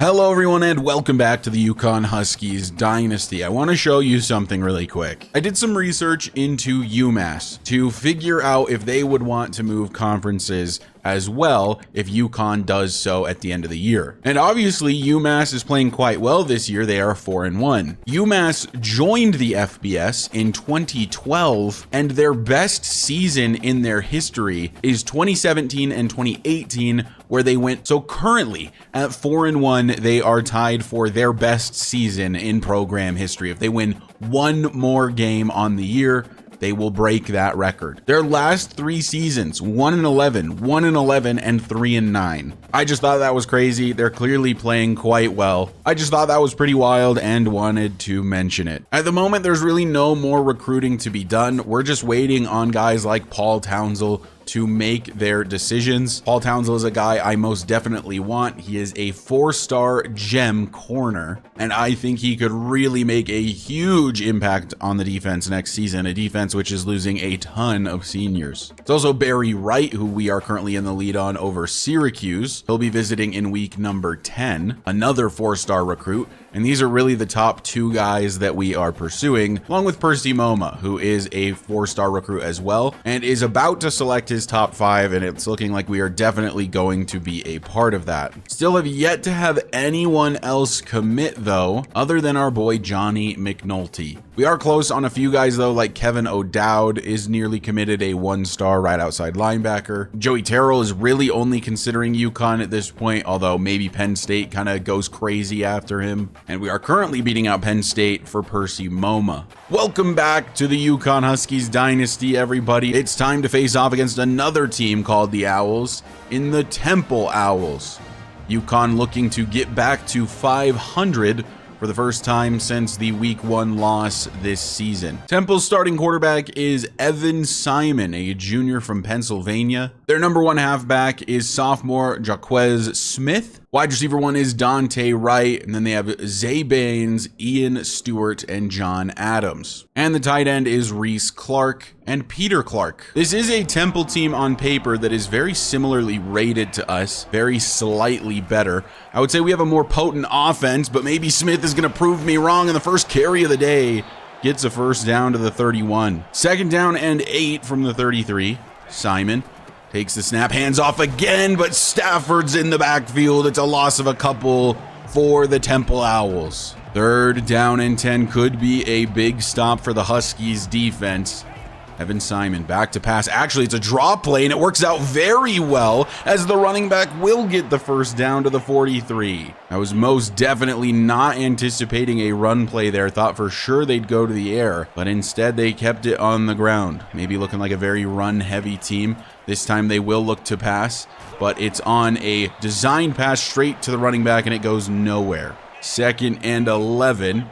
Hello everyone and welcome back to the UConn Huskies Dynasty. I want to show you something really quick. I did some research into UMass to figure out if they would want to move conferences as well if UConn does so at the end of the year. And obviously UMass is playing quite well this year. They are 4-1. UMass joined the FBS in 2012 and their best season in their history is 2017 and 2018 where they went. So currently at 4-1, they are tied for their best season in program history. If they win one more game on the year, they will break that record. Their last three seasons, 1-11, 1-11, and 3-9. I just thought that was crazy. They're clearly playing quite well. I just thought that was pretty wild and wanted to mention it. At the moment, there's really no more recruiting to be done. We're just waiting on guys like Paul Townsell to make their decisions. Paul Townsell is a guy I most definitely want. He is a 4-star gem corner, and I think he could really make a huge impact on the defense next season, a defense which is losing a ton of seniors. It's also Barry Wright, who we are currently in the lead on over Syracuse. He'll be visiting in week number 10, another 4-star recruit. And these are really the top two guys that we are pursuing, along with Percy Moma, who is a 4-star recruit as well, and is about to select his top 5, and it's looking like we are definitely going to be a part of that. Still have yet to have anyone else commit, though, other than our boy Johnny McNulty. We are close on a few guys, though, like Kevin O'Dowd is nearly committed, a 1-star right outside linebacker. Joey Terrell is really only considering UConn at this point, although maybe Penn State kind of goes crazy after him. And we are currently beating out Penn State for Percy Moma. Welcome back to the UConn Huskies Dynasty, everybody. It's time to face off against another team called the Owls in the Temple Owls. UConn looking to get back to 500 for the first time since the week 1 loss this season. Temple's starting quarterback is Evan Simon, a junior from Pennsylvania. Their number 1 halfback is sophomore Jaquez Smith. Wide receiver 1 is Dante Wright, and then they have Zay Baines, Ian Stewart, and John Adams. And the tight end is Reese Clark and Peter Clark. This is a Temple team on paper that is very similarly rated to us, very slightly better. I would say we have a more potent offense, but maybe Smith is going to prove me wrong in the first carry of the day. Gets a first down to the 31. Second down and 8 from the 33. Simon takes the snap, hands off again, but Stafford's in the backfield. It's a loss of a couple for the Temple Owls. Third down and 10 could be a big stop for the Huskies defense. Evan Simon back to pass. Actually, it's a draw play, and it works out very well as the running back will get the first down to the 43. I was most definitely not anticipating a run play there. Thought for sure they'd go to the air, but instead they kept it on the ground. Maybe looking like a very run-heavy team. This time they will look to pass, but it's on a design pass straight to the running back, and it goes nowhere. Second and 11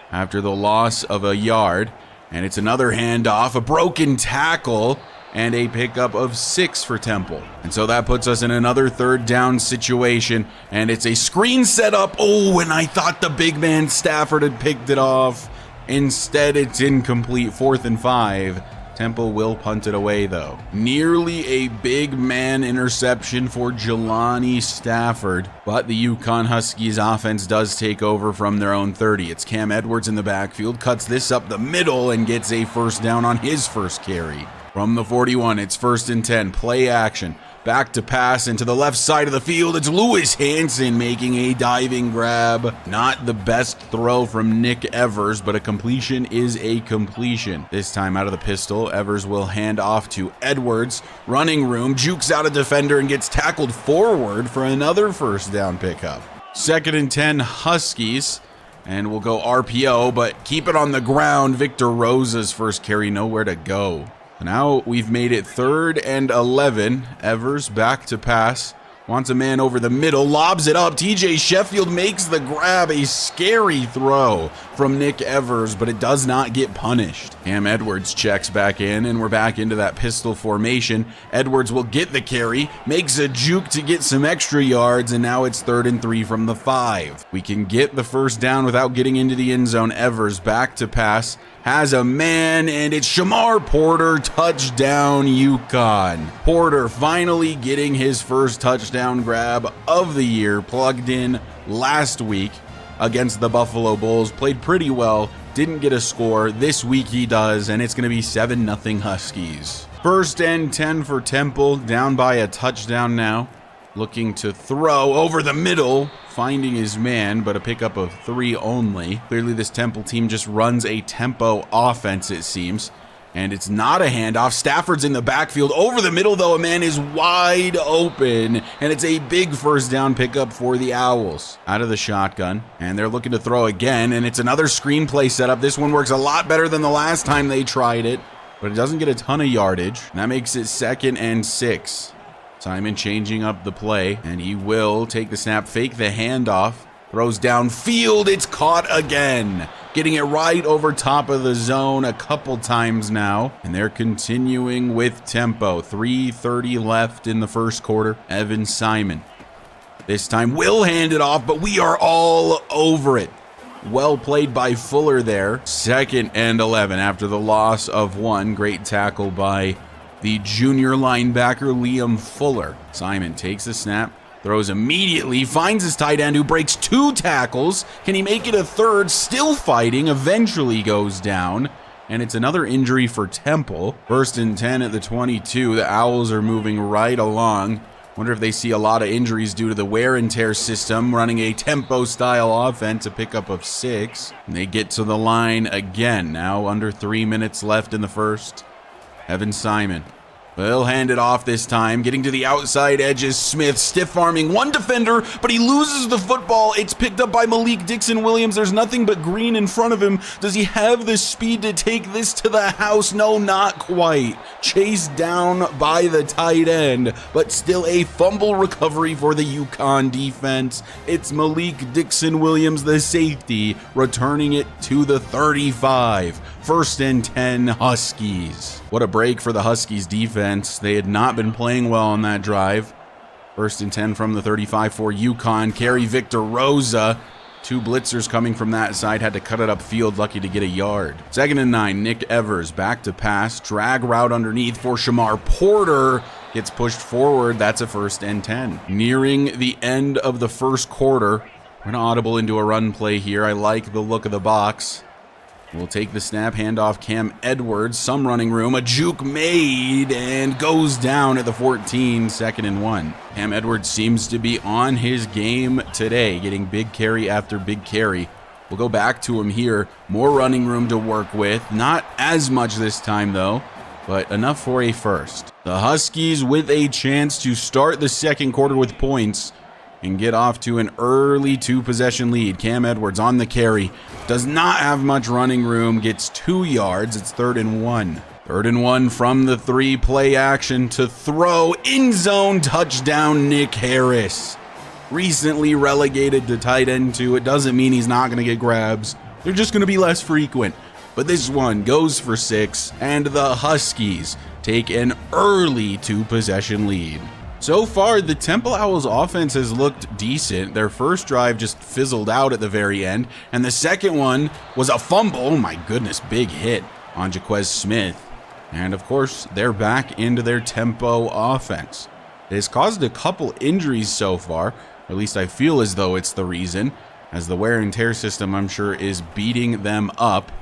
after the loss of a yard. And it's another handoff, a broken tackle, and a pickup of 6 for Temple. And so that puts us in another third down situation, and it's a screen setup. Oh, and I thought the big man Stafford had picked it off. Instead, it's incomplete. 4th and 5. Temple will punt it away, though. Nearly a big man interception for Jelani Stafford, but the UConn Huskies offense does take over from their own 30. It's Cam Edwards in the backfield, cuts this up the middle, and gets a first down on his first carry. From the 41, it's 1st and 10, play action. Back to pass into the left side of the field. It's Lewis Hanson making a diving grab. Not the best throw from Nick Evers, but a completion is a completion. This time out of the pistol, Evers will hand off to Edwards. Running room, jukes out a defender and gets tackled forward for another first down pickup. 2nd and 10 Huskies. And we'll go RPO, but keep it on the ground. Victor Rosa's first carry, nowhere to go. Now we've made it 3rd and 11. Evers back to pass. Wants a man over the middle. Lobs it up. TJ Sheffield makes the grab. A scary throw from Nick Evers, but it does not get punished. Cam Edwards checks back in, and we're back into that pistol formation. Edwards will get the carry, makes a juke to get some extra yards, and now it's 3rd and 3 from the 5. We can get the first down without getting into the end zone. Evers back to pass, has a man, and it's Shamar Porter, touchdown UConn. Porter finally getting his first touchdown grab of the year, plugged in last week against the Buffalo Bulls, played pretty well, didn't get a score. This week he does, and it's going to be 7-0 Huskies. 1st and 10 for Temple, down by a touchdown now. Looking to throw over the middle, finding his man, but a pickup of 3 only. Clearly this Temple team just runs a tempo offense, it seems. And it's not a handoff. Stafford's in the backfield. Over the middle, though, a man is wide open. And it's a big first down pickup for the Owls. Out of the shotgun. And they're looking to throw again. And it's another screenplay setup. This one works a lot better than the last time they tried it. But it doesn't get a ton of yardage. And that makes it 2nd and 6. Simon changing up the play. And he will take the snap, fake the handoff. Throws downfield. It's caught again. Getting it right over top of the zone a couple times now. And they're continuing with tempo. 3:30 left in the first quarter. Evan Simon. This time will hand it off, but we are all over it. Well played by Fuller there. 2nd and 11 after the loss of 1. Great tackle by the junior linebacker Liam Fuller. Simon takes the snap. Throws immediately, finds his tight end who breaks 2 tackles. Can he make it a 3rd? Still fighting, eventually goes down. And it's another injury for Temple. 1st and 10 at the 22. The Owls are moving right along. Wonder if they see a lot of injuries due to the wear and tear system, running a tempo style offense, a pickup of 6. And they get to the line again. Now under 3 minutes left in the first. Evan Simon. He'll hand it off this time, getting to the outside edges. Smith stiff-arming 1 defender, but he loses the football. It's picked up by Malik Dixon-Williams. There's nothing but green in front of him. Does he have the speed to take this to the house? No, not quite. Chased down by the tight end, but still a fumble recovery for the UConn defense. It's Malik Dixon-Williams, the safety, returning it to the 35. 1st and 10 Huskies. What a break for the Huskies defense. They had not been playing well on that drive. 1st and 10 from the 35 for UConn. Carry Victor Rosa. 2 blitzers coming from that side. Had to cut it upfield. Lucky to get a yard. 2nd and 9. Nick Evers back to pass. Drag route underneath for Shamar Porter. Gets pushed forward. That's a 1st and 10. Nearing the end of the first quarter. We're going to audible into a run play here. I like the look of the box. We'll take the snap, hand off Cam Edwards, some running room, a juke made, and goes down at the 14, 2nd and 1. Cam Edwards seems to be on his game today, getting big carry after big carry. We'll go back to him here, more running room to work with, not as much this time though, but enough for a first. The Huskies with a chance to start the second quarter with points and get off to an early 2-possession lead. Cam Edwards on the carry. Does not have much running room. Gets 2 yards. It's 3rd and 1. 3rd and 1 from the 3. Play action to throw. In zone touchdown, Nick Harris. Recently relegated to tight end 2. It doesn't mean he's not going to get grabs. They're just going to be less frequent. But this one goes for 6. And the Huskies take an early 2-possession lead. So far, the Temple Owls offense has looked decent. Their first drive just fizzled out at the very end, and the second one was a fumble. Oh my goodness, big hit on Jaquez Smith. And of course, they're back into their tempo offense. It has caused a couple injuries so far, or at least I feel as though it's the reason, as the wear and tear system, I'm sure, is beating them up,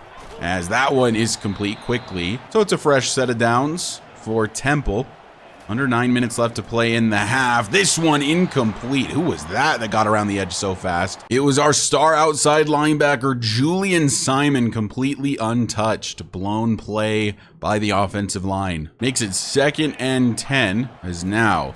as that one is complete quickly. So it's a fresh set of downs for Temple. Under 9 minutes left to play in the half. This one incomplete. Who was that got around the edge so fast? It was our star outside linebacker, Julian Simon, completely untouched. Blown play by the offensive line. Makes it 2nd and 10, as now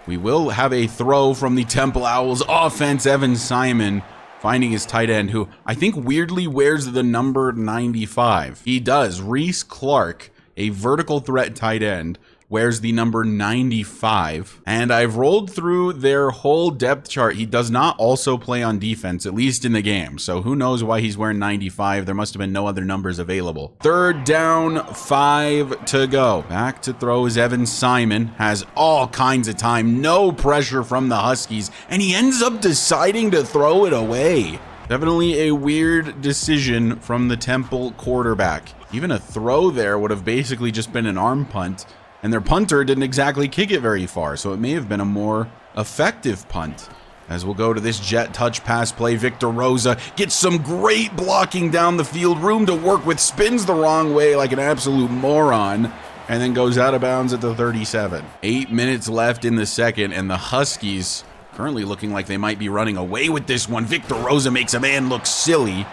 we will have a throw from the Temple Owls offense. Evan Simon finding his tight end, who I think weirdly wears the number 95. He does. Reese Clark, a vertical threat tight end, wears the number 95, and I've rolled through their whole depth chart. He does not also play on defense, at least in the game, so who knows why he's wearing 95. There must have been no other numbers available. Third down, 5 to go. Back to throw is Evan Simon. Has all kinds of time, no pressure from the Huskies, and he ends up deciding to throw it away. Definitely a weird decision from the Temple quarterback. Even a throw there would have basically just been an arm punt, and their punter didn't exactly kick it very far, so it may have been a more effective punt. As we'll go to this jet touch pass play, Victor Rosa gets some great blocking down the field, room to work with, spins the wrong way like an absolute moron, and then goes out of bounds at the 37. 8 minutes left in the second, and the Huskies currently looking like they might be running away with this one. Victor Rosa makes a man look silly.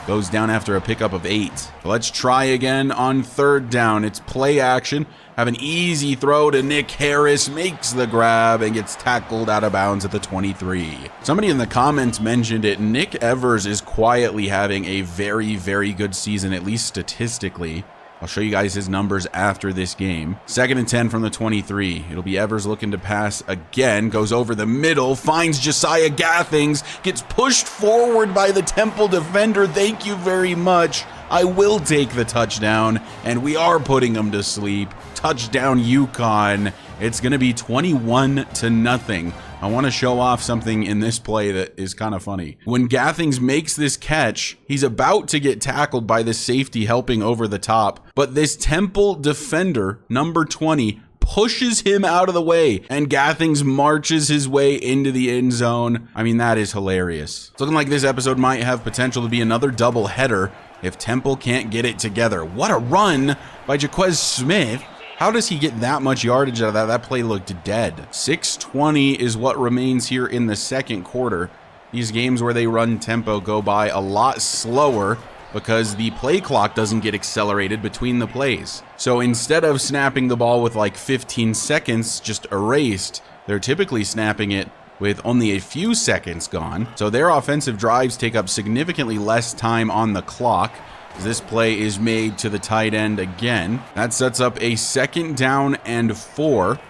Goes down after a pickup of 8. Let's try again on third down. It's play action. Have an easy throw to Nick Harris. Makes the grab and gets tackled out of bounds at the 23. Somebody in the comments mentioned it. Nick Evers is quietly having a very, very good season, at least statistically. I'll show you guys his numbers after this game. 2nd and 10 from the 23. It'll be Evers looking to pass again. Goes over the middle. Finds Josiah Gathings. Gets pushed forward by the Temple defender. Thank you very much. I will take the touchdown. And we are putting him to sleep. Touchdown UConn. It's going to be 21-0. I want to show off something in this play that is kind of funny. When Gathings makes this catch, he's about to get tackled by the safety helping over the top, but this Temple defender, number 20, pushes him out of the way, and Gathings marches his way into the end zone. I mean, that is hilarious. It's looking like this episode might have potential to be another double header if Temple can't get it together. What a run by Jaquez Smith. How does he get that much yardage out of that? That play looked dead. 6:20 is what remains here in the second quarter. These games where they run tempo go by a lot slower because the play clock doesn't get accelerated between the plays. So instead of snapping the ball with like 15 seconds just erased, they're typically snapping it with only a few seconds gone. So their offensive drives take up significantly less time on the clock. This play is made to the tight end again. That sets up a 2nd down and 4.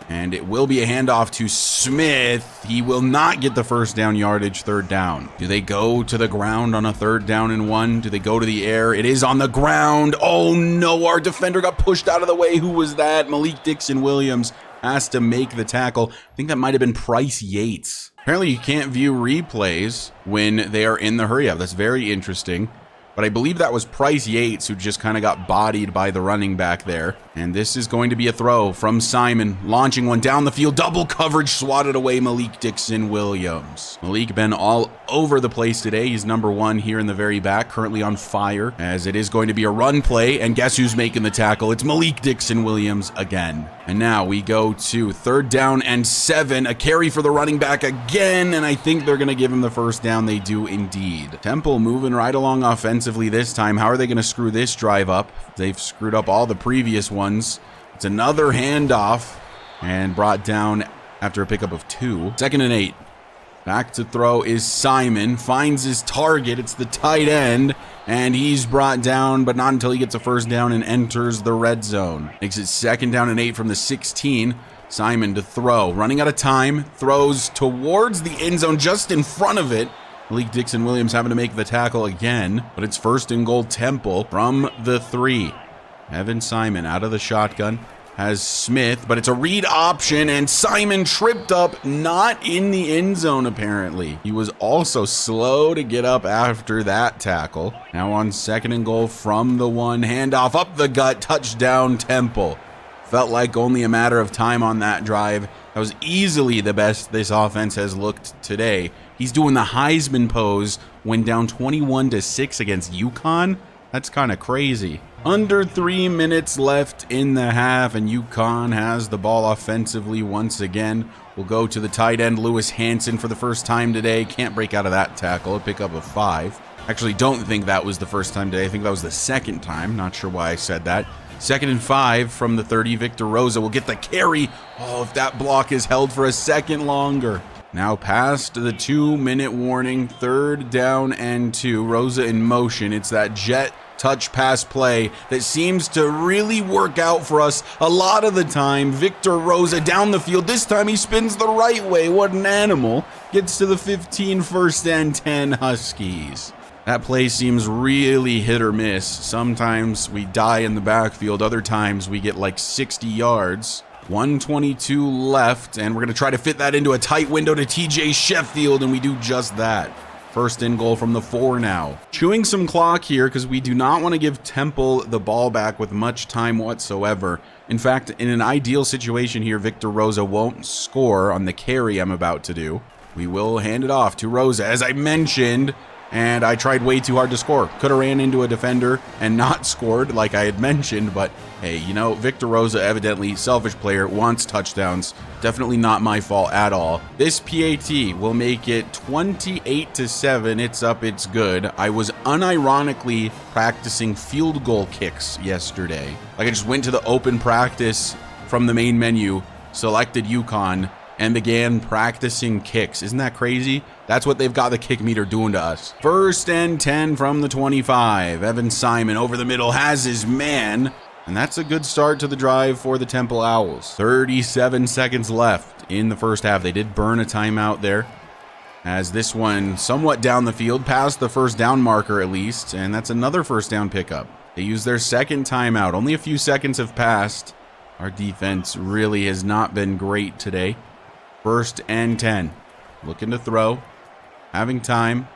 And it will be a handoff to Smith. He will not get the first down yardage, 3rd down. Do they go to the ground on a 3rd down and 1? Do they go to the air? It is on the ground. Oh no, our defender got pushed out of the way. Who was that? Malik Dixon-Williams has to make the tackle. I think that might have been Price Yates. Apparently you can't view replays when they are in the hurry up. That's very interesting. But I believe that was Price Yates who just kind of got bodied by the running back there. And this is going to be a throw from Simon, launching one down the field. Double coverage, swatted away Malik Dixon-Williams. Malik been all over the place today. He's number 1 here in the very back, currently on fire, as it is going to be a run play. And guess who's making the tackle? It's Malik Dixon-Williams again. And now we go to 3rd down and 7. A carry for the running back again. And I think they're going to give him the first down. They do indeed. Temple moving right along offensively this time. How are they going to screw this drive up? They've screwed up all the previous ones. It's another handoff and brought down after a pickup of 2. 2nd and 8. Back to throw is Simon. Finds his target. It's the tight end. And he's brought down, but not until he gets a first down and enters the red zone. Makes it 2nd down and 8 from the 16. Simon to throw. Running out of time. Throws towards the end zone just in front of it. Malik Dixon-Williams having to make the tackle again. But it's 1st and goal Temple from the 3. Evan Simon out of the shotgun. Has Smith, but it's a read option, and Simon tripped up, not in the end zone apparently. He was also slow to get up after that tackle. Now on 2nd and goal from the 1, handoff up the gut, touchdown Temple. Felt like only a matter of time on that drive. That was easily the best this offense has looked today. He's doing the Heisman pose when down 21-6 against UConn. That's kind of crazy. Under 3 minutes left in the half, and UConn has the ball offensively once again. We'll go to the tight end, Lewis Hansen, for the first time today. Can't break out of that tackle. A pickup of 5. Actually, don't think that was the first time today. I think that was the 2nd time. Not sure why I said that. 2nd and 5 from the 30. Victor Rosa will get the carry. Oh, if that block is held for a second longer. Now past the 2-minute warning. 3rd down and 2. Rosa in motion. It's that jet touch pass play that seems to really work out for us a lot of the time. Victor Rosa down the field. This time he spins the right way. What an animal. Gets to the 15, 1st and 10 Huskies. That play seems really hit or miss. Sometimes we die in the backfield. Other times we get like 60 yards. 122 left, and we're going to try to fit that into a tight window to TJ Sheffield, and we do just that. 1st and goal from the 4 now. Chewing some clock here because we do not want to give Temple the ball back with much time whatsoever. In fact, in an ideal situation here, Victor Rosa won't score on the carry I'm about to do. We will hand it off to Rosa, as I mentioned, and I tried way too hard to score. Could have ran into a defender and not scored like I had mentioned, but hey, you know, Victor Rosa, evidently selfish player, wants touchdowns. Definitely not my fault at all. This PAT will make it 28-7. It's up, it's good. I was unironically practicing field goal kicks yesterday. Like I just went to the open practice from the main menu, selected UConn, and began practicing kicks. Isn't that crazy? That's what they've got the kick meter doing to us. 1st and 10 from the 25. Evan Simon over the middle has his man, and that's a good start to the drive for the Temple Owls. 37 seconds left in the 1st half. They did burn a timeout there, as this one somewhat down the field, past the 1st down marker at least, and that's another 1st down pickup. They used their 2nd timeout. Only a few seconds have passed. Our defense really has not been great today. 1st and 10. Looking to throw. Having time.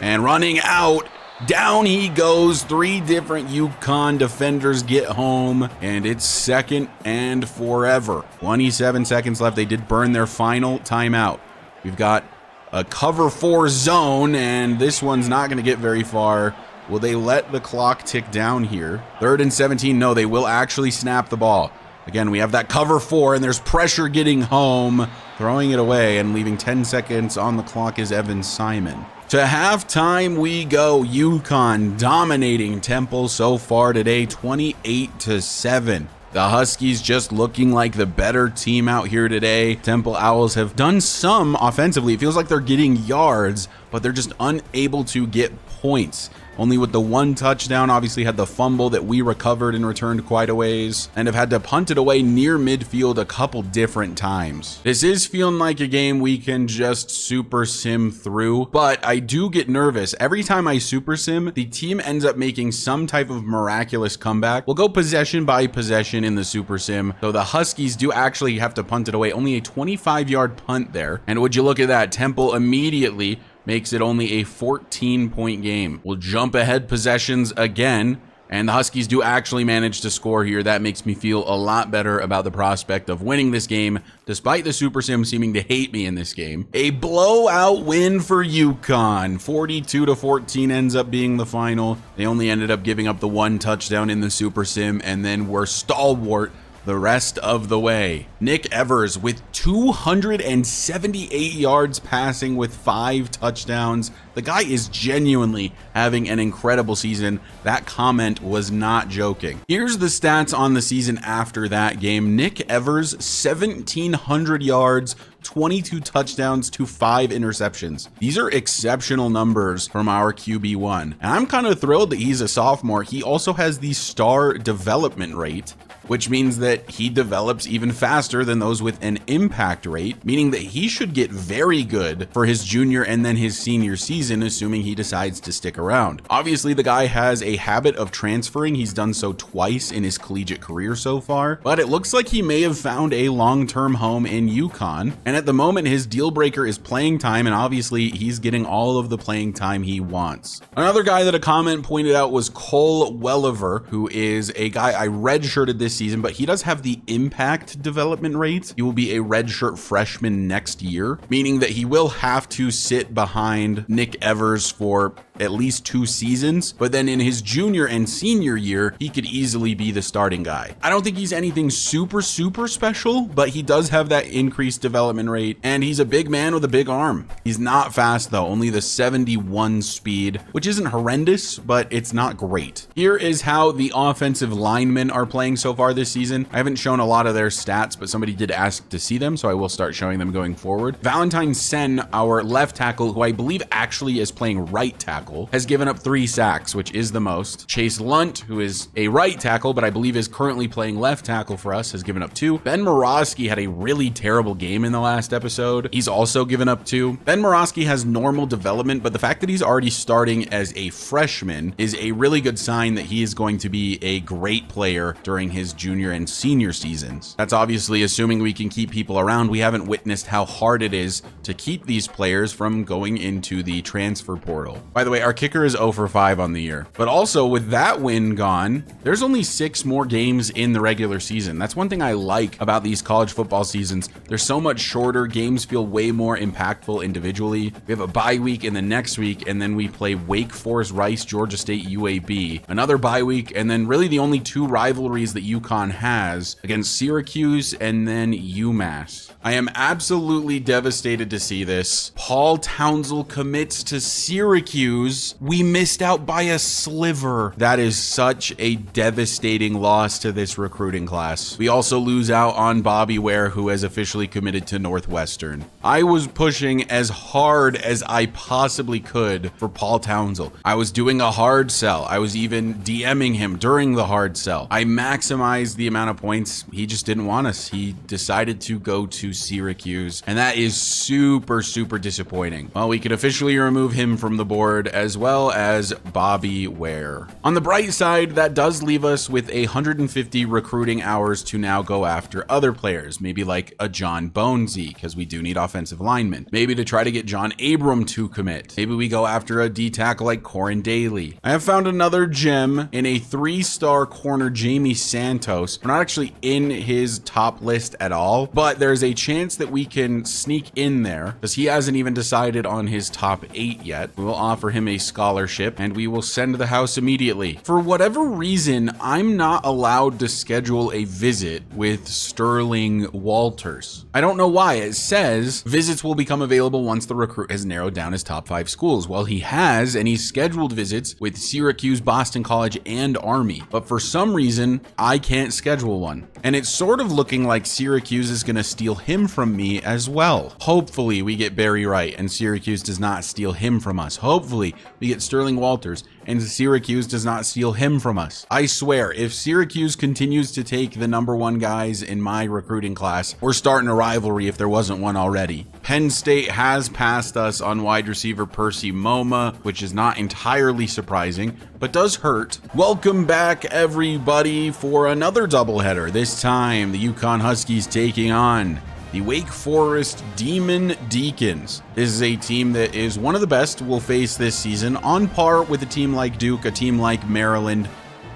And running out. Down he goes. 3 different UConn defenders get home. And it's 2nd and forever. 27 seconds left. They did burn their final timeout. We've got a cover 4 zone. And this one's not going to get very far. Will they let the clock tick down here? 3rd and 17. No, they will actually snap the ball. Again, we have that cover 4, and there's pressure getting home. Throwing it away and leaving 10 seconds on the clock is Evan Simon. To halftime we go. UConn dominating Temple so far today, 28-7. The Huskies just looking like the better team out here today. Temple Owls have done some offensively. It feels like they're getting yards, but they're just unable to get points. Only with the 1 touchdown, obviously had the fumble that we recovered and returned quite a ways, and have had to punt it away near midfield a couple different times. This is feeling like a game we can just super sim through, but I do get nervous. Every time I super sim, the team ends up making some type of miraculous comeback. We'll go possession by possession in the super sim, though the Huskies do actually have to punt it away. Only a 25-yard punt there, and would you look at that, Temple immediately makes it only a 14-point game. We'll jump ahead possessions again, and the Huskies do actually manage to score here. That makes me feel a lot better about the prospect of winning this game, despite the Super Sim seeming to hate me in this game. A blowout win for UConn. 42-14 ends up being the final. They only ended up giving up the 1 touchdown in the Super Sim, and then were stalwart the rest of the way. Nick Evers with 278 yards passing with 5 touchdowns. The guy is genuinely having an incredible season. That comment was not joking. Here's the stats on the season after that game. Nick Evers, 1,700 yards, 22 touchdowns to 5 interceptions. These are exceptional numbers from our QB1. And I'm kind of thrilled that he's a sophomore. He also has the star development rate, which means that he develops even faster than those with an impact rate, meaning that he should get very good for his junior and then his senior season, assuming he decides to stick around. Obviously, the guy has a habit of transferring. He's done so twice in his collegiate career so far, but it looks like he may have found a long-term home in UConn. And at the moment, his deal breaker is playing time, and obviously he's getting all of the playing time he wants. Another guy that a comment pointed out was Cole Welliver, who is a guy I redshirted this season, but he does have the impact development rate. He will be a redshirt freshman next year, meaning that he will have to sit behind Nick Evers for at least 2 seasons, but then in his junior and senior year, he could easily be the starting guy. I don't think he's anything super special, but he does have that increased development rate, and he's a big man with a big arm. He's not fast though, only the 71 speed, which isn't horrendous, but it's not great. Here is how the offensive linemen are playing so far. far this season. I haven't shown a lot of their stats, but somebody did ask to see them, so I will start showing them going forward. Valentine Sen, our left tackle, who I believe actually is playing right tackle, has given up 3 sacks, which is the most. Chase Lunt, who is a right tackle, but I believe is currently playing left tackle for us, has given up 2. Ben Morosky had a really terrible game in the last episode. He's also given up 2. Ben Morosky has normal development, but the fact that he's already starting as a freshman is a really good sign that he is going to be a great player during his junior and senior seasons. That's obviously assuming we can keep people around. We haven't witnessed how hard it is to keep these players from going into the transfer portal. By the way, our kicker is 0 for 5 on the year. But also with that win gone, there's only 6 more games in the regular season. That's one thing I like about these college football seasons. They're so much shorter. Games feel way more impactful individually. We have a bye week in the next week, and then we play Wake Forest, Rice, Georgia State, UAB, another bye week, and then really the only 2 rivalries that UConn has against Syracuse and then UMass. I am absolutely devastated to see this. Paul Townsend commits to Syracuse. We missed out by a sliver. That is such a devastating loss to this recruiting class. We also lose out on Bobby Ware, who has officially committed to Northwestern. I was pushing as hard as I possibly could for Paul Townsend. I was doing a hard sell. I was even DMing him during the hard sell. I maximized the amount of points. He just didn't want us. He decided to go to Syracuse, and that is super disappointing. Well, we can officially remove him from the board, as well as Bobby Ware. On the bright side, that does leave us with 150 recruiting hours to now go after other players, maybe like a John Bonesy, because we do need offensive linemen. Maybe to try to get John Abram to commit. Maybe we go after a D tackle like Corin Daly. I have found another gem in a 3-star corner, Jamie Santos. We're not actually in his top list at all, but there's a chance that we can sneak in there because he hasn't even decided on his top 8 yet. We will offer him a scholarship and we will send to the house immediately. For whatever reason, I'm not allowed to schedule a visit with Sterling Walters. I don't know why. It says visits will become available once the recruit has narrowed down his top 5 schools. Well, he has, and he's scheduled visits with Syracuse, Boston College, and Army. But for some reason, I can't schedule one. And it's sort of looking like Syracuse is going to steal him from me as well. Hopefully we get Barry Wright and Syracuse does not steal him from us. Hopefully we get Sterling Walters and Syracuse does not steal him from us. I swear, if Syracuse continues to take the #1 guys in my recruiting class, we're starting a rivalry if there wasn't one already. Penn State has passed us on wide receiver Percy Moma, which is not entirely surprising, but does hurt. Welcome back, everybody, for another doubleheader. This time, the UConn Huskies taking on the Wake Forest Demon Deacons. This is a team that is one of the best we'll face this season, on par with a team like Duke, a team like Maryland,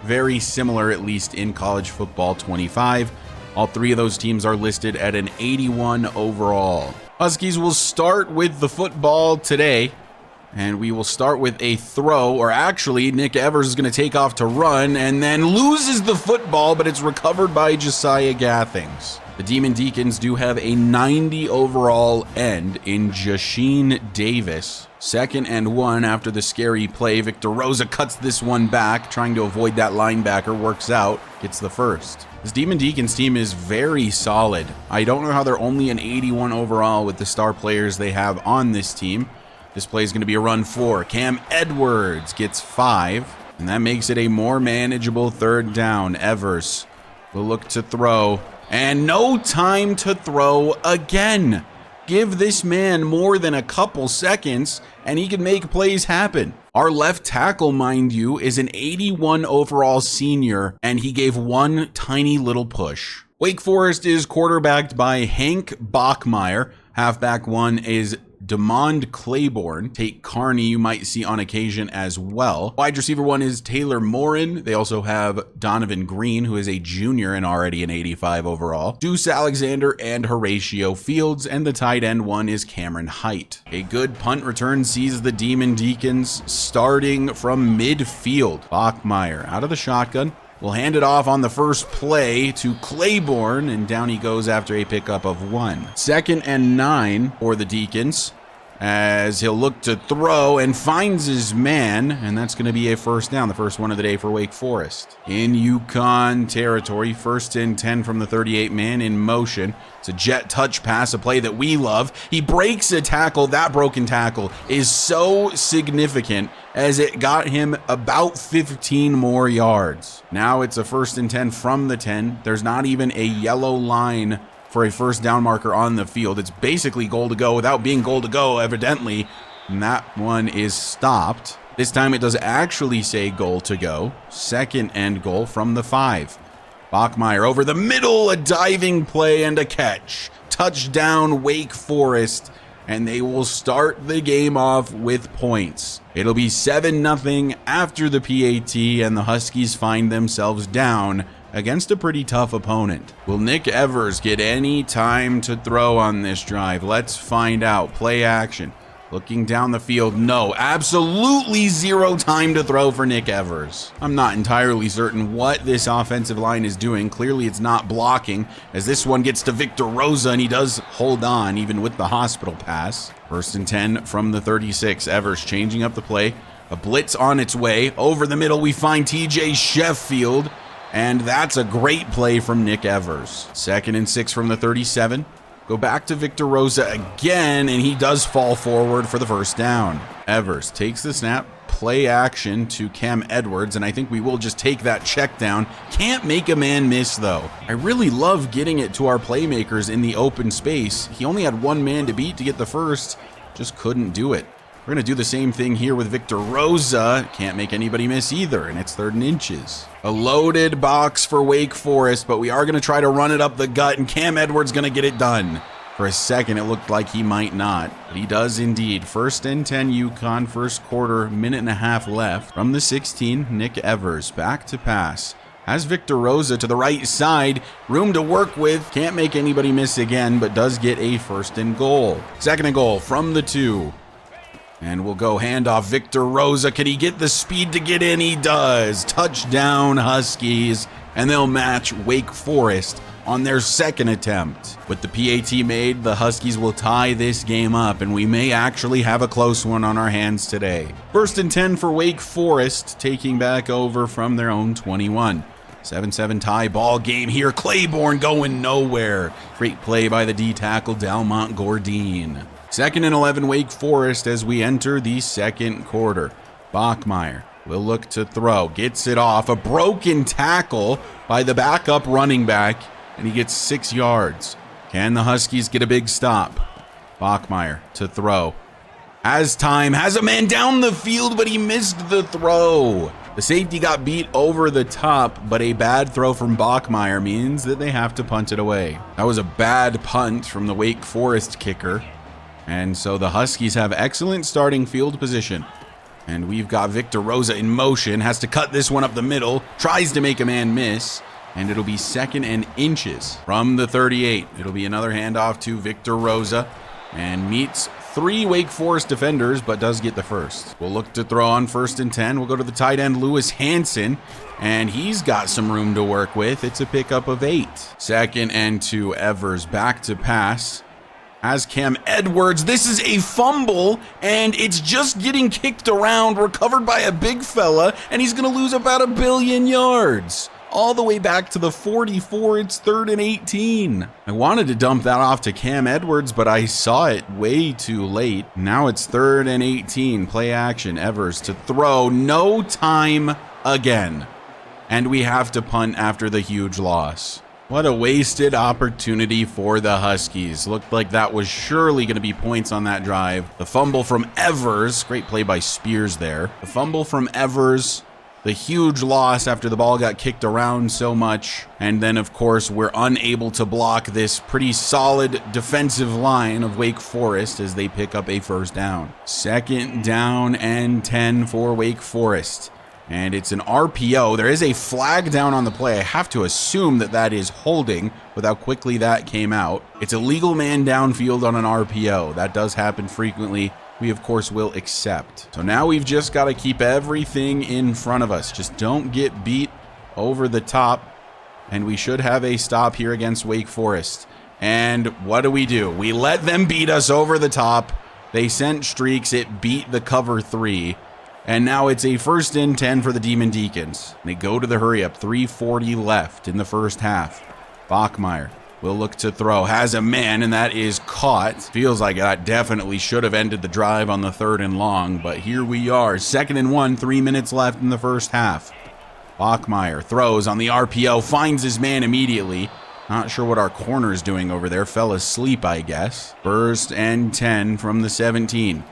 very similar at least in college football 25. All 3 of those teams are listed at an 81 overall. Huskies will start with the football today, and we will start with a throw, or actually Nick Evers is going to take off to run and then loses the football, but it's recovered by Josiah Gathings. The Demon Deacons do have a 90 overall end in Jasheen Davis. 2nd and 1 after the scary play. Victor Rosa cuts this one back, trying to avoid that linebacker, works out, gets the first. This Demon Deacons team is very solid. I don't know how they're only an 81 overall with the star players they have on this team. This play is going to be a run 4. Cam Edwards gets 5, and that makes it a more manageable 3rd down. Evers will look to throw, and no time to throw again. Give this man more than a couple seconds, and he can make plays happen. Our left tackle, mind you, is an 81 overall senior, and he gave one tiny little push. Wake Forest is quarterbacked by Hank Bachmeyer. Halfback 1 is Demond Claiborne. Tate Carney you might see on occasion as well. Wide receiver 1 is Taylor Morin. They also have Donovan Green, who is a junior and already an 85 overall. Deuce Alexander and Horatio Fields, and the tight end 1 is Cameron Height. A good punt return sees the Demon Deacons starting from midfield. Bachmeyer out of the shotgun. We'll hand it off on the first play to Claiborne, and down he goes after a pickup of 1. 2nd and 9 for the Deacons. as he'll look to throw and finds his man, and that's going to be a first down, the first one of the day for Wake Forest. In UConn territory, 1st and 10 from the 38 man in motion. It's a jet touch pass, a play that we love. He breaks a tackle. That broken tackle is so significant as it got him about 15 more yards. Now it's a 1st and 10 from the 10. There's not even a yellow line for a first down marker on the field. It's basically goal to go without being goal to go, evidently. And that one is stopped. This time it does actually say goal to go. 2nd and goal from the 5. Bachmeier over the middle, a diving play and a catch. Touchdown, Wake Forest. And they will start the game off with points. It'll be 7-0 after the PAT, and the Huskies find themselves down against a pretty tough opponent. Will Nick Evers get any time to throw on this drive? Let's find out. Play action. Looking down the field, no. Absolutely zero time to throw for Nick Evers. I'm not entirely certain what this offensive line is doing. Clearly it's not blocking, as this one gets to Victor Rosa, and he does hold on even with the hospital pass. 1st and 10 from the 36. Evers changing up the play. A blitz on its way. Over the middle, we find TJ Sheffield, and that's a great play from Nick Evers. 2nd and 6 from the 37. Go back to Victor Rosa again, and he does fall forward for the first down. Evers takes the snap, play action to Cam Edwards, and I think we will just take that check down. Can't make a man miss, though. I really love getting it to our playmakers in the open space. He only had one man to beat to get the first, just couldn't do it. We're going to do the same thing here with Victor Rosa. Can't make anybody miss either, and it's 3rd and inches. A loaded box for Wake Forest, but we are going to try to run it up the gut, and Cam Edwards going to get it done. For a second, it looked like he might not, but he does indeed. 1st and 10 UConn, first quarter, minute and a half left. From the 16, Nick Evers back to pass. Has Victor Rosa to the right side, room to work with. Can't make anybody miss again, but does get a 1st and goal. 2nd and goal from the 2. And we'll go handoff. Victor Rosa. Can he get the speed to get in? He does. Touchdown, Huskies. And they'll match Wake Forest on their 2nd attempt. With the PAT made, the Huskies will tie this game up, and we may actually have a close one on our hands today. 1st and 10 for Wake Forest, taking back over from their own 21. 7-7 tie ball game here. Claiborne going nowhere. Great play by the D tackle, Dalmont Gordine. 2nd and 11 Wake Forest as we enter the 2nd quarter. Bachmeier will look to throw. Gets it off. A broken tackle by the backup running back, and he gets 6 yards. Can the Huskies get a big stop? Bachmeier to throw. Has time. Has a man down the field, but he missed the throw. The safety got beat over the top, but a bad throw from Bachmeier means that they have to punt it away. That was a bad punt from the Wake Forest kicker. And so the Huskies have excellent starting field position. And we've got Victor Rosa in motion, has to cut this one up the middle, tries to make a man miss, and it'll be 2nd and inches from the 38. It'll be another handoff to Victor Rosa, and meets 3 Wake Forest defenders, but does get the first. We'll look to throw on 1st and 10. We'll go to the tight end, Lewis Hansen, and he's got some room to work with. It's a pickup of 8. 2nd and 2, Evers back to pass. As Cam Edwards, this is a fumble, and it's just getting kicked around, recovered by a big fella, and he's going to lose about 1 billion yards. All the way back to the 44, it's 3rd and 18. I wanted to dump that off to Cam Edwards, but I saw it way too late. Now it's 3rd and 18, play action, Evers to throw, no time again. And we have to punt after the huge loss. What a wasted opportunity for the Huskies. Looked like that was surely going to be points on that drive. The fumble from Evers. Great play by Spears there. The fumble from Evers. The huge loss after the ball got kicked around so much. And then, of course, we're unable to block this pretty solid defensive line of Wake Forest as they pick up a first down. 2nd down and 10 for Wake Forest. And it's an RPO. There is a flag down on the play. I have to assume that that is holding with how quickly that came out. It's a legal man downfield on an RPO. That does happen frequently. We, of course, will accept. So now we've just got to keep everything in front of us. Just don't get beat over the top. And we should have a stop here against Wake Forest. And what do? We let them beat us over the top. They sent streaks. It beat the cover 3. And now it's a 1st and 10 for the Demon Deacons. They go to the hurry up. 3:40 left in the first half. Bachmeier will look to throw. Has a man, and that is caught. Feels like that definitely should have ended the drive on the 3rd and long, but here we are. 2nd and 1, 3 minutes left in the first half. Bachmeier throws on the RPO, finds his man immediately. Not sure what our corner is doing over there. Fell asleep, I guess. 1st and 10 from the 17.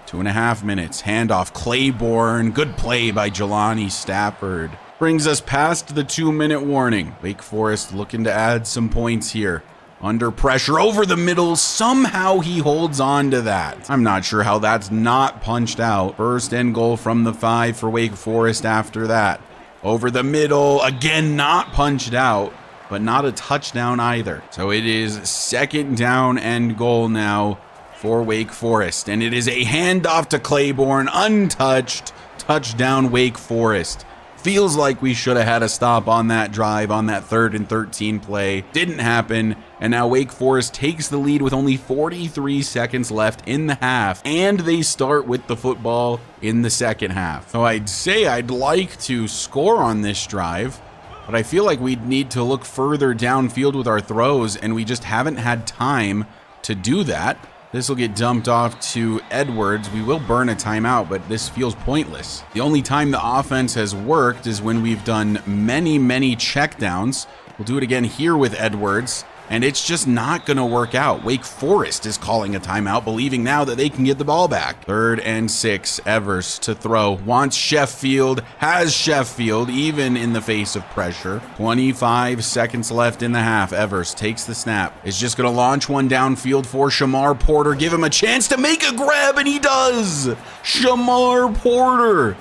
2.5 minutes. Handoff. Claiborne. Good play by Jelani Stafford. Brings us past the 2-minute warning. Wake Forest looking to add some points here. Under pressure, over the middle. Somehow he holds on to that. I'm not sure how that's not punched out. 1st and goal from the 5 for Wake Forest after that. Over the middle. Again, not punched out, but not a touchdown either. So it is 2nd down and goal now for Wake Forest. And it is a handoff to Claiborne, untouched. Touchdown Wake Forest. Feels like we should have had a stop on that drive, on that 3rd and 13 play. Didn't happen. And now Wake Forest takes the lead with only 43 seconds left in the half. And they start with the football in the second half. So I'd say I'd like to score on this drive, but I feel like we need to look further downfield with our throws, and we just haven't had time to do that. This will get dumped off to Edwards. We will burn a timeout, but this feels pointless. The only time the offense has worked is when we've done many checkdowns. We'll do it again here with Edwards, and it's just not going to work out. Wake Forest is calling a timeout, believing now that they can get the ball back. 3rd and 6, Evers to throw. Wants Sheffield, has Sheffield, even in the face of pressure. 25 seconds left in the half. Evers takes the snap. Is just going to launch one downfield for Shamar Porter. Give him a chance to make a grab, and he does! Shamar Porter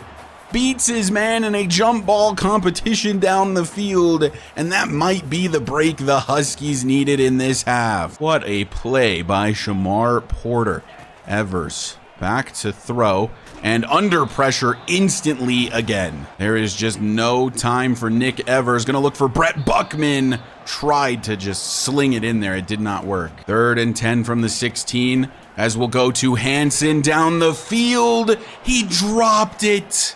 beats his man in a jump ball competition down the field, and that might be the break the Huskies needed in this half. What a play by Shamar Porter. Evers back to throw, and under pressure instantly again. There is just no time for Nick Evers. Gonna look for Brett Buckman. Tried to just sling it in there. It did not work. 3rd and 10 from the 16, as we'll go to Hansen down the field. He dropped it.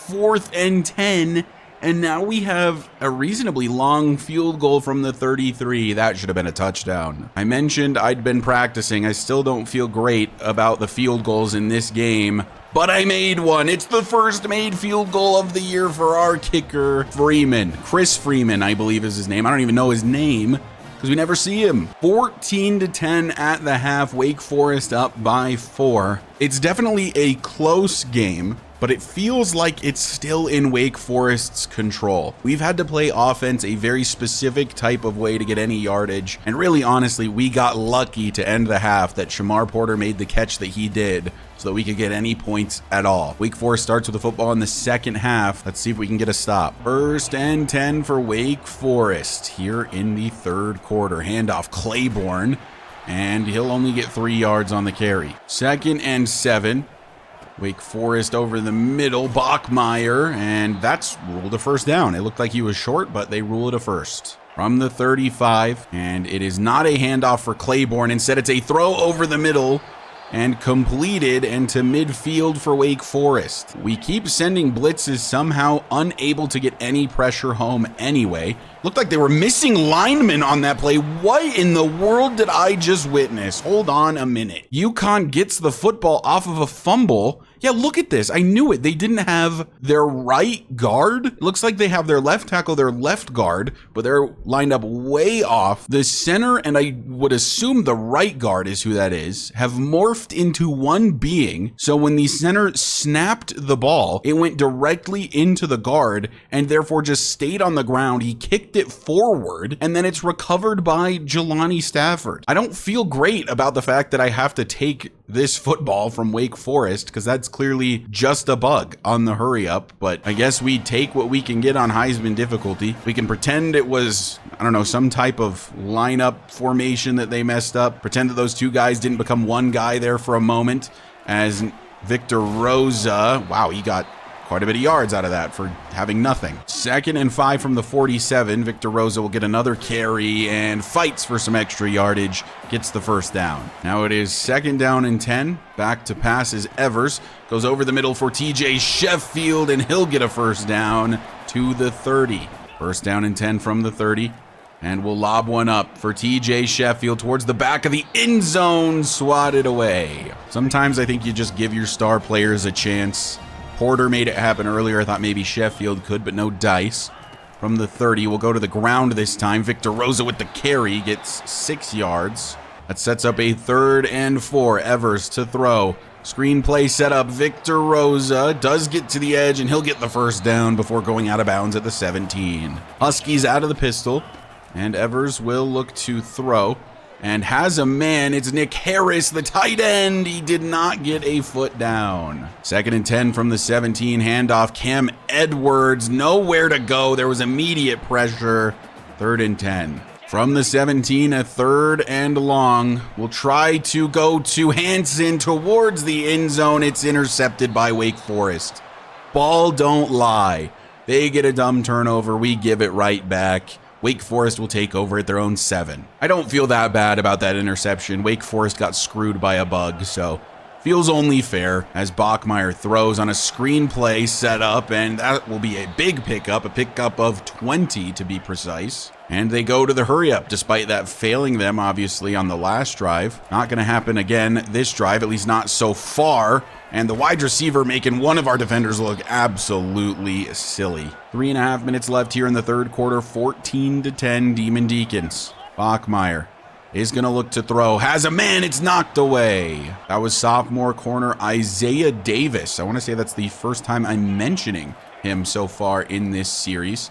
4th and 10, and now we have a reasonably long field goal from the 33. That should have been a touchdown. I mentioned I'd been practicing. I still don't feel great about the field goals in this game, but I made one. It's the first made field goal of the year for our kicker, Freeman. Chris Freeman, I believe is his name. I don't even know his name because we never see him. 14-10 at the half. Wake Forest up by 4. It's definitely a close game, but it feels like it's still in Wake Forest's control. We've had to play offense a very specific type of way to get any yardage, and really honestly, we got lucky to end the half that Shamar Porter made the catch that he did so that we could get any points at all. Wake Forest starts with the football in the second half. Let's see if we can get a stop. 1st and 10 for Wake Forest here in the 3rd quarter. Handoff Claiborne, and he'll only get 3 yards on the carry. 2nd and 7. Wake Forest over the middle, Bachmeier, and that's ruled a 1st down. It looked like he was short, but they rule it a 1st. From the 35, and it is not a handoff for Claiborne. Instead, it's a throw over the middle and completed into midfield for Wake Forest. We keep sending blitzes, somehow unable to get any pressure home anyway. Looked like they were missing linemen on that play. What in the world did I just witness? Hold on a minute. UConn gets the football off of a fumble. Yeah, look at this. I knew it. They didn't have their right guard. Looks like they have their left tackle, their left guard, but they're lined up way off. The center, and I would assume the right guard is who that is, have morphed into one being. So when the center snapped the ball, it went directly into the guard and therefore just stayed on the ground. He kicked it forward, and then it's recovered by Jelani Stafford. I don't feel great about the fact that I have to take this football from Wake Forest because that's clearly just a bug on the hurry up, but I guess we take what we can get on Heisman difficulty. We can pretend it was, I don't know, some type of lineup formation that they messed up, pretend that those two guys didn't become one guy there for a moment as Victor Rosa, wow, he got quite a bit of yards out of that for having nothing. 2nd and 5 from the 47. Victor Rosa will get another carry and fights for some extra yardage, gets the first down. Now it is 2nd down and 10. Back to pass is Evers. Goes over the middle for TJ Sheffield, and he'll get a first down to the 30. First down and 10 from the 30. And we'll lob one up for TJ Sheffield towards the back of the end zone, swatted away. Sometimes I think you just give your star players a chance. Porter made it happen earlier. I thought maybe Sheffield could, but no dice. From the 30, we'll go to the ground this time. Victor Rosa with the carry gets 6 yards. That sets up a 3rd and 4. Evers to throw. Screenplay set up. Victor Rosa does get to the edge, and he'll get the first down before going out of bounds at the 17. Huskies out of the pistol, and Evers will look to throw. And has a man. It's Nick Harris, the tight end. He did not get a foot down. 2nd and 10 from the 17. Handoff. Cam Edwards. Nowhere to go. There was immediate pressure. 3rd and 10. From the 17, a 3rd and long. We'll try to go to Hansen towards the end zone. It's intercepted by Wake Forest. Ball don't lie. They get a dumb turnover. We give it right back. Wake Forest will take over at their own 7. I don't feel that bad about that interception. Wake Forest got screwed by a bug, so feels only fair as Bachmeier throws on a screenplay set up, and that will be a big pickup, a pickup of 20 to be precise. And they go to the hurry up, despite that failing them, obviously, on the last drive. Not going to happen again this drive, at least not so far. And the wide receiver making one of our defenders look absolutely silly. 3.5 minutes left here in the 3rd quarter, 14-10, Demon Deacons. Bachmeier is going to look to throw. Has a man, it's knocked away. That was sophomore corner Isaiah Davis. I want to say that's the first time I'm mentioning him so far in this series.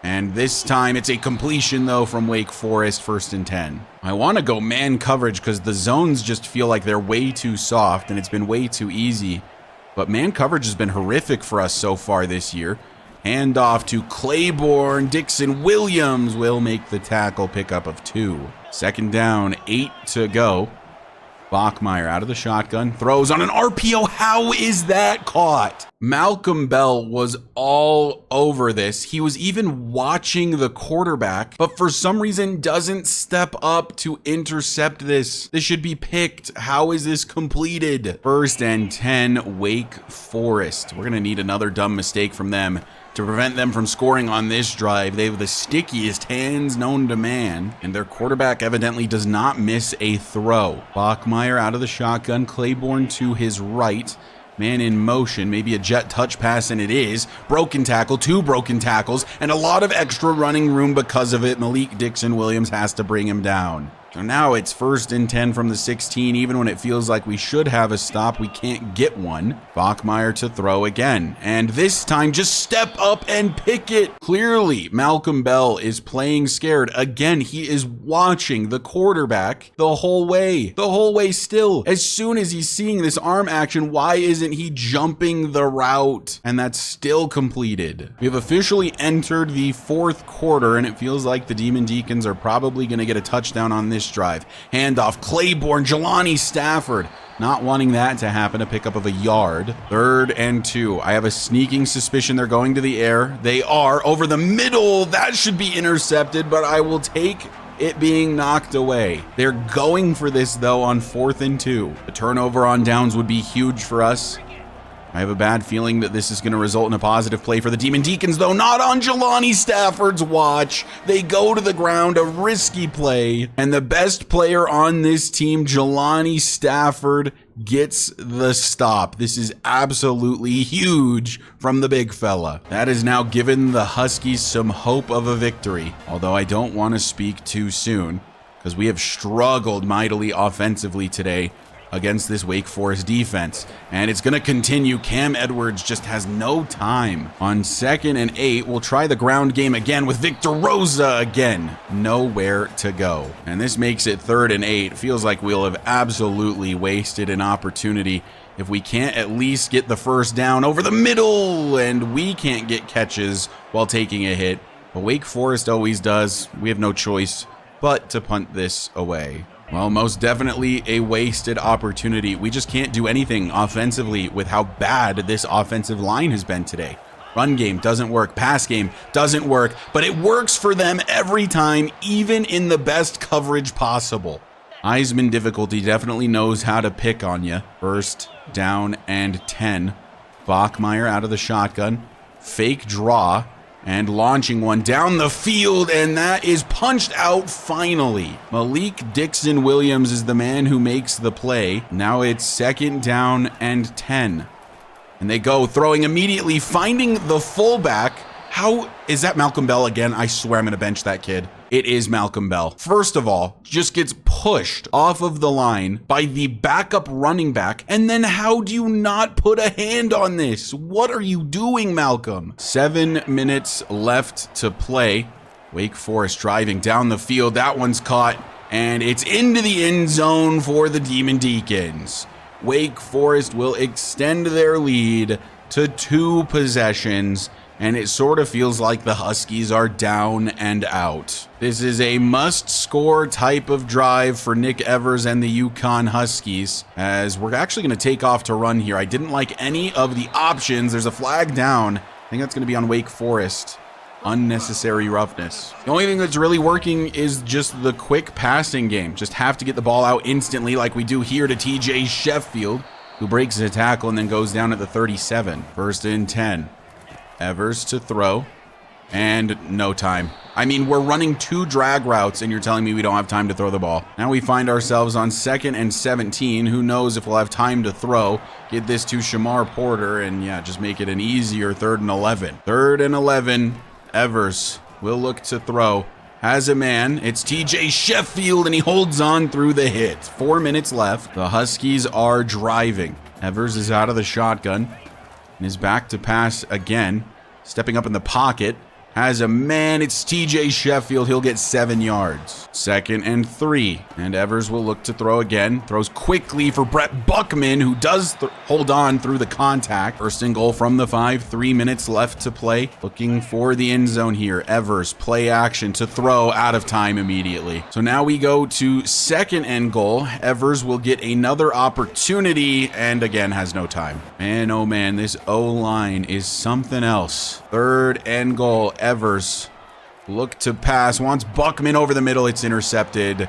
And this time it's a completion, though, from Wake Forest, 1st and 10. I want to go man coverage because the zones just feel like they're way too soft and it's been way too easy. But man coverage has been horrific for us so far this year. Hand off to Claiborne. Dixon Williams will make the tackle, pickup of 2. 2nd down, 8 to go. Bachmeier out of the shotgun, throws on an RPO. How is that caught? Malcolm Bell was all over this. He was even watching the quarterback, but for some reason doesn't step up to intercept this. This should be picked. How is this completed? 1st and 10, Wake Forest. We're going to need another dumb mistake from them to prevent them from scoring on this drive. They have the stickiest hands known to man, and their quarterback evidently does not miss a throw. Bachmeier out of the shotgun, Claiborne to his right. Man in motion, maybe a jet touch pass, and it is. Broken tackle, 2 broken tackles, and a lot of extra running room because of it. Malik Dixon Williams has to bring him down. So now it's 1st and 10 from the 16. Even when it feels like we should have a stop, we can't get one. Bachmeier to throw again. And this time, just step up and pick it. Clearly, Malcolm Bell is playing scared. Again, he is watching the quarterback the whole way. The whole way still. As soon as he's seeing this arm action, why isn't he jumping the route? And that's still completed. We have officially entered the 4th quarter, and it feels like the Demon Deacons are probably going to get a touchdown on this drive. Handoff, Claiborne, Jelani Stafford. Not wanting that to happen, a pickup of a yard. 3rd and 2. I have a sneaking suspicion they're going to the air. They are over the middle. That should be intercepted, but I will take it being knocked away. They're going for this, though, on 4th and 2. The turnover on downs would be huge for us. I have a bad feeling that this is going to result in a positive play for the Demon Deacons, though not on Jelani Stafford's watch. They go to the ground, a risky play, and the best player on this team, Jelani Stafford, gets the stop. This is absolutely huge from the big fella. That has now given the Huskies some hope of a victory, although I don't want to speak too soon, because we have struggled mightily offensively today against this Wake Forest defense, and it's going to continue. Cam Edwards just has no time. On 2nd and 8, we'll try the ground game again with Victor Rosa again. Nowhere to go. And this makes it 3rd and 8. Feels like we'll have absolutely wasted an opportunity if we can't at least get the first down over the middle, and we can't get catches while taking a hit. But Wake Forest always does. We have no choice but to punt this away. Well, most definitely a wasted opportunity. We just can't do anything offensively with how bad this offensive line has been today. Run game doesn't work. Pass game doesn't work, but it works for them every time, even in the best coverage possible. Heisman difficulty definitely knows how to pick on you. First down and 10. Bachmeier out of the shotgun. Fake draw and launching one down the field, and that is punched out finally. Malik Dixon Williams is the man who makes the play. Now it's second down and 10. And they go throwing immediately, finding the fullback. How is that Malcolm Bell again? I swear I'm going to bench that kid. It is Malcolm Bell. First of all, just gets pushed off of the line by the backup running back. And then how do you not put a hand on this? What are you doing, Malcolm? 7 minutes left to play. Wake Forest driving down the field. That one's caught, and it's into the end zone for the Demon Deacons. Wake Forest will extend their lead to 2 possessions, and it sort of feels like the Huskies are down and out. This is a must-score type of drive for Nick Evers and the UConn Huskies, as we're actually going to take off to run here. I didn't like any of the options. There's a flag down. I think that's going to be on Wake Forest. Unnecessary roughness. The only thing that's really working is just the quick passing game. Just have to get the ball out instantly like we do here to TJ Sheffield, who breaks a tackle and then goes down at the 37. First and 10. Evers to throw, and no time. I mean, we're running 2 drag routes, and you're telling me we don't have time to throw the ball. Now we find ourselves on 2nd and 17. Who knows if we'll have time to throw. Get this to Shamar Porter, and yeah, just make it an easier 3rd and 11. 3rd and 11. Evers will look to throw. Has a man. It's TJ Sheffield, and he holds on through the hit. 4 minutes left. The Huskies are driving. Evers is out of the shotgun and is back to pass again. Stepping up in the pocket. Has a man. It's TJ Sheffield. He'll get 7 yards. 2nd and 3. And Evers will look to throw again. Throws quickly for Brett Buckman, who does hold on through the contact. 1st and goal from the 5. 3 minutes left to play. Looking for the end zone here. Evers, play action to throw, out of time immediately. So now we go to 2nd and goal. Evers will get another opportunity and again has no time. Man, oh man, this O-line is something else. 3rd and goal. Evers look to pass, wants Buckman over the middle. It's intercepted,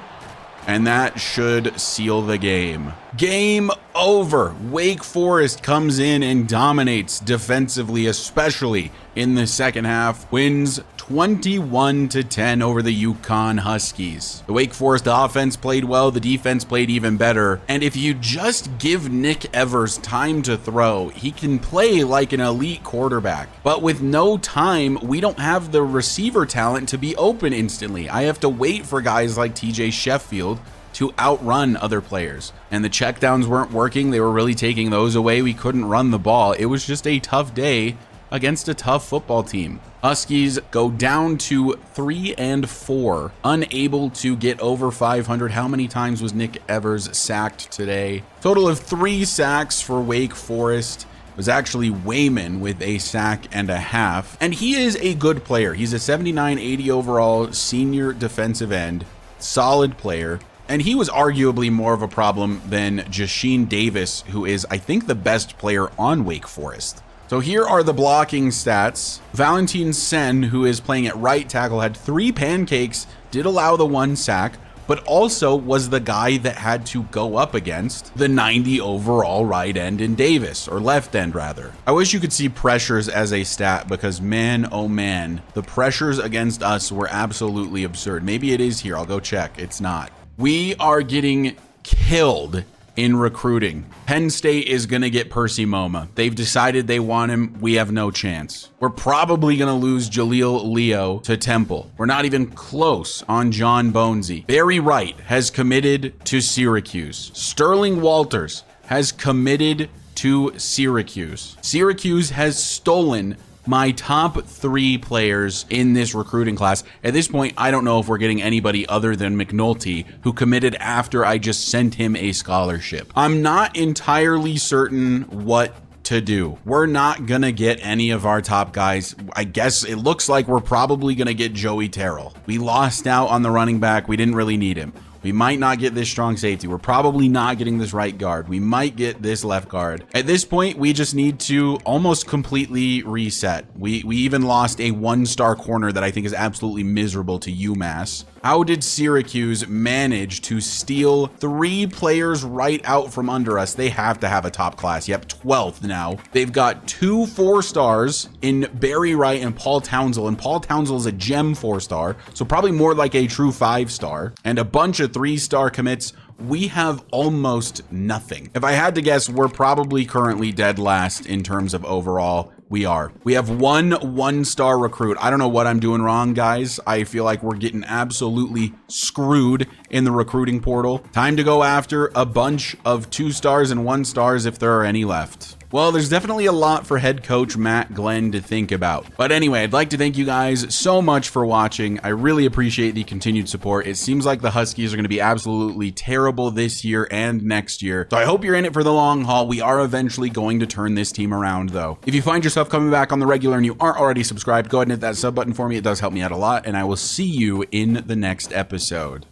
and that should seal the game. Game over. Wake Forest comes in and dominates defensively, especially in the second half. Wins 21-10 over the UConn Huskies. The Wake Forest offense played well. The defense played even better. And if you just give Nick Evers time to throw, he can play like an elite quarterback. But with no time, we don't have the receiver talent to be open instantly. I have to wait for guys like TJ Sheffield to outrun other players. And the checkdowns weren't working. They were really taking those away. We couldn't run the ball. It was just a tough day against a tough football team. Huskies go down to 3 and 4, unable to get over 500. How many times was Nick Evers sacked today? Total of 3 sacks for Wake Forest. It was actually Wayman with a sack and a half. And he is a good player. He's a 79-80 overall senior defensive end. Solid player. And he was arguably more of a problem than Jasheen Davis, who is, I think, the best player on Wake Forest. So here are the blocking stats. Valentin Sen, who is playing at right tackle, had 3 pancakes, did allow the 1 sack, but also was the guy that had to go up against the 90 overall right end in Davis, or left end rather. I wish you could see pressures as a stat because man, oh man, the pressures against us were absolutely absurd. Maybe it is here, I'll go check. It's not. We are getting killed in recruiting. Penn State is going to get Percy Moma. They've decided they want him. We have no chance. We're probably going to lose Jaleel Leo to Temple. We're not even close on John Bonesy. Barry Wright has committed to Syracuse. Sterling Walters has committed to Syracuse. Syracuse has stolen my top 3 players in this recruiting class. At this point, I don't know if we're getting anybody other than McNulty, who committed after I just sent him a scholarship. I'm not entirely certain what to do. We're not gonna get any of our top guys. I guess it looks like we're probably gonna get Joey Terrell. We lost out on the running back. We didn't really need him. We might not get this strong safety. We're probably not getting this right guard. We might get this left guard. At this point, we just need to almost completely reset. We even lost a 1-star corner that I think is absolutely miserable to UMass. How did Syracuse manage to steal 3 players right out from under us? They have to have a top class. Yep, 12th now. They've got 2 4-stars in Barry Wright and Paul Townsend, and Paul Townsend is a gem 4-star, so probably more like a true 5-star, and a bunch of 3-star commits. We have almost nothing. If I had to guess, we're probably currently dead last in terms of overall. We are. We have 1-star recruit. I don't know what I'm doing wrong, guys. I feel like we're getting absolutely screwed in the recruiting portal. Time to go after a bunch of 2-stars and 1-stars if there are any left. Well, there's definitely a lot for head coach Matt Glenn to think about. But anyway, I'd like to thank you guys so much for watching. I really appreciate the continued support. It seems like the Huskies are going to be absolutely terrible this year and next year. So I hope you're in it for the long haul. We are eventually going to turn this team around, though. If you find yourself coming back on the regular and you aren't already subscribed, go ahead and hit that sub button for me. It does help me out a lot, and I will see you in the next episode.